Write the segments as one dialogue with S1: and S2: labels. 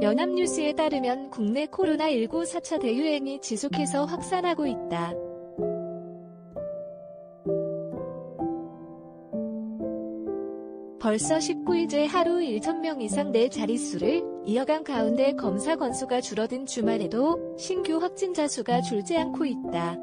S1: 연합뉴스에 따르면 국내 코로나19 4차 대유행이 지속해서 확산하고 있다. 벌써 19일째 하루 1,000명 이상 내 자릿수를 이어간 가운데 검사 건수가 줄어든 주말에도 신규 확진자 수가 줄지 않고 있다.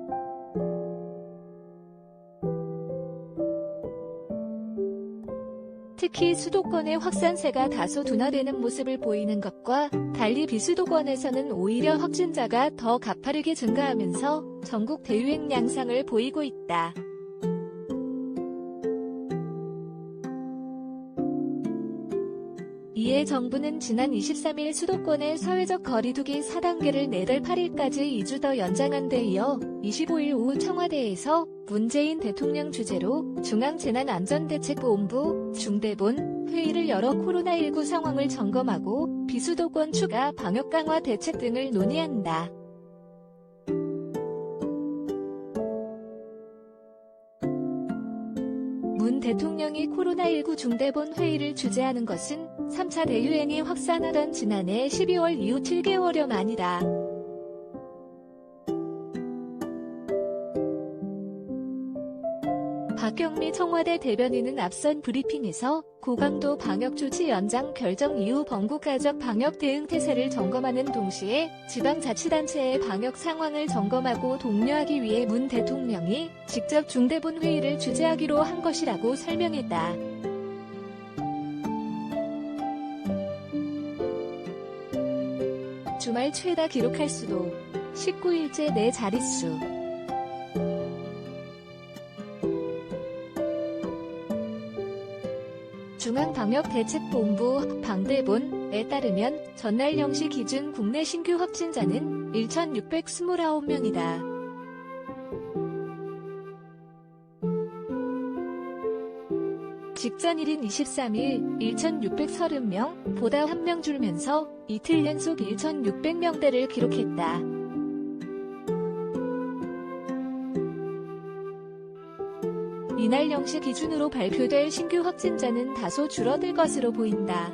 S1: 특히 수도권의 확산세가 다소 둔화되는 모습을 보이는 것과 달리 비수도권에서는 오히려 확진자가 더 가파르게 증가하면서 전국 대유행 양상을 보이고 있다. 이에 정부는 지난 23일 수도권의 사회적 거리두기 4단계를 내달 8일까지 2주 더 연장한 데 이어 25일 오후 청와대에서 문재인 대통령 주재로 중앙재난안전대책본부 중대본 회의를 열어 코로나19 상황을 점검하고 비수도권 추가 방역 강화 대책 등을 논의한다. 문 대통령이 코로나19 중대본 회의를 주재하는 것은 3차 대유행이 확산하던 지난해 12월 이후 7개월여 만이다. 박경미 청와대 대변인은 앞선 브리핑에서 고강도 방역조치 연장 결정 이후 번국가적 방역 대응 태세를 점검하는 동시에 지방자치단체의 방역 상황을 점검하고 독려하기 위해 문 대통령이 직접 중대본 회의를 주재하기로 한 것이라고 설명했다. 주말 최다 기록할 수도 19일째 내 자릿수 중앙방역대책본부 방대본에 따르면 전날 0시 기준 국내 신규 확진자는 1,629명이다. 직전일인 23일 1,630명 보다 1명 줄면서 이틀 연속 1,600명대를 기록했다. 이날 0시 기준으로 발표될 신규 확진자는 다소 줄어들 것으로 보인다.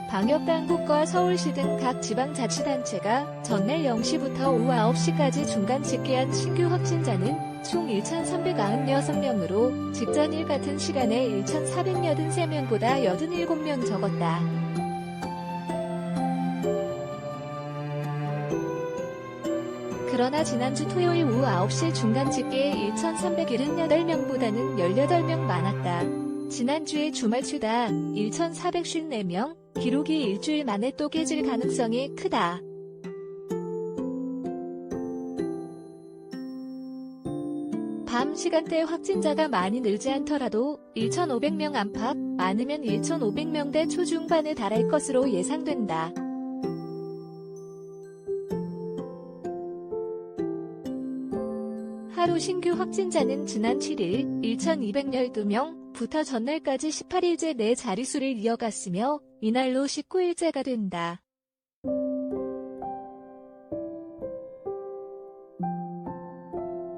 S1: 방역당국과 서울시 등 각 지방자치단체가 전날 0시부터 오후 9시까지 중간 집계한 신규 확진자는 총 1,396명으로 직전일 같은 시간에 1,483명보다 87명 적었다. 그러나 지난주 토요일 오후 9시 중간 집계의 1,378명보다는 18명 많았다. 지난주에 주말 최다 1,454명, 기록이 일주일 만에 또 깨질 가능성이 크다. 밤 시간대 확진자가 많이 늘지 않더라도 1,500명 안팎, 많으면 1,500명대 초중반에 달할 것으로 예상된다. 하루 신규 확진자는 지난 7일 1,212명부터 전날까지 18일째 내 자릿수를 이어갔으며 이날로 19일째가 된다.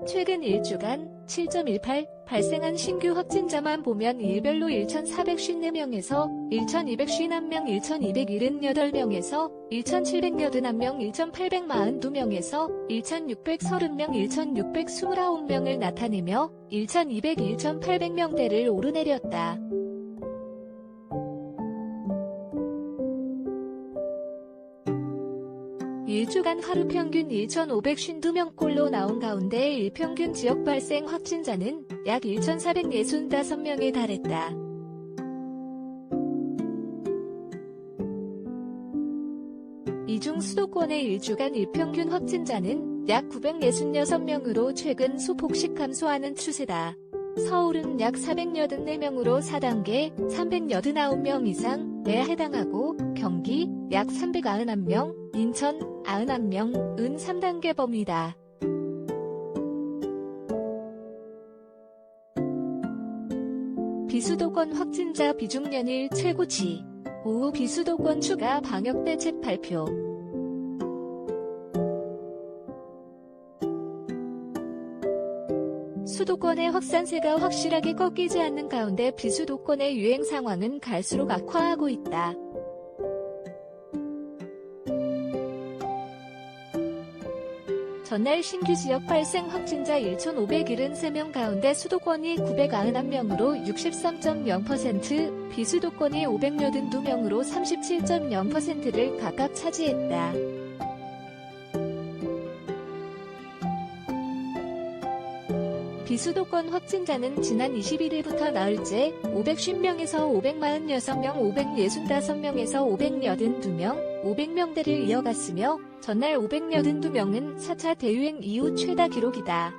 S1: 최근 1주간 7.18 발생한 신규 확진자만 보면 일별로 1,454명에서 1,251명, 1,278명에서 1,781명, 1,842명에서 1,630명, 1,629명을 나타내며 1,200, 1,800명대를 오르내렸다. 일주간 하루 평균 1,552명꼴로 나온 가운데 일평균 지역 발생 확진자는 약 1,465명에 달했다. 이 중 수도권의 일주간 일평균 확진자는 약 966명으로 최근 소폭씩 감소하는 추세다. 서울은 약 484명으로 4단계 389명 이상에 해당하고 경기 약 391명, 인천 91명은 3단계 범위다. 비수도권 확진자 비중 연일 최고치. 오후 비수도권 추가 방역대책 발표. 수도권의 확산세가 확실하게 꺾이지 않는 가운데 비수도권의 유행 상황은 갈수록 악화하고 있다. 전날 신규 지역 발생 확진자 1,573명 가운데 수도권이 991명으로 63.0%, 비수도권이 582명으로 37.0%를 각각 차지했다. 비수도권 확진자는 지난 21일부터 나흘째 550명에서 546명, 565명에서 582명, 500명대를 이어갔으며 전날 582명은 4차 대유행 이후 최다 기록이다.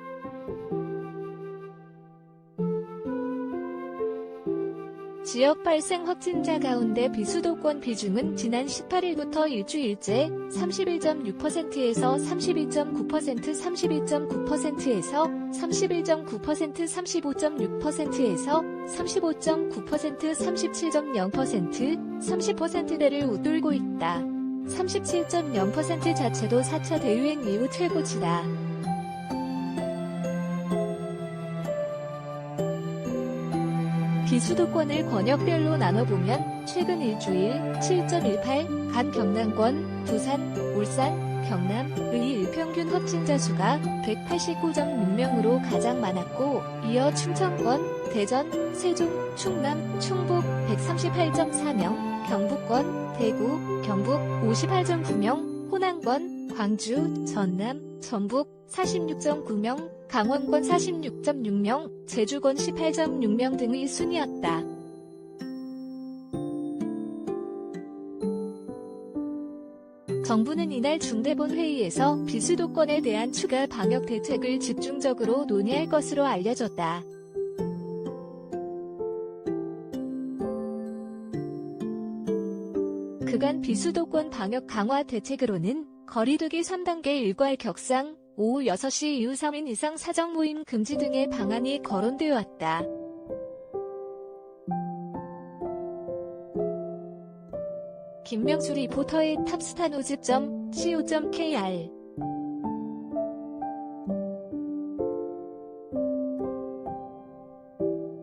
S1: 지역 발생 확진자 가운데 비수도권 비중은 지난 18일부터 일주일째 31.6%에서 32.9%, 32.9%에서 31.9%, 35.6%에서 35.9%, 37.0%, 30%대를 웃돌고 있다. 37.0% 자체도 4차 대유행 이후 최고치다. 비수도권을 권역별로 나눠보면 최근 일주일 7.18, 간 경남권, 부산, 울산, 경남의 일평균 확진자 수가 189.6명으로 가장 많았고 이어 충청권, 대전, 세종, 충남, 충북 138.4명, 경북권, 대구, 경북 58.9명, 호남권, 광주, 전남, 전북 46.9명, 강원권 46.6명, 제주권 18.6명 등의 순이었다. 정부는 이날 중대본 회의에서 비수도권에 대한 추가 방역 대책을 집중적으로 논의할 것으로 알려졌다. 그간 비수도권 방역 강화 대책으로는 거리두기 3단계 일괄 격상, 오후 6시 이후 3인 이상 사적 모임 금지 등의 방안이 거론되어 왔다. 김명수 리포터의 탑스타노즈.co.kr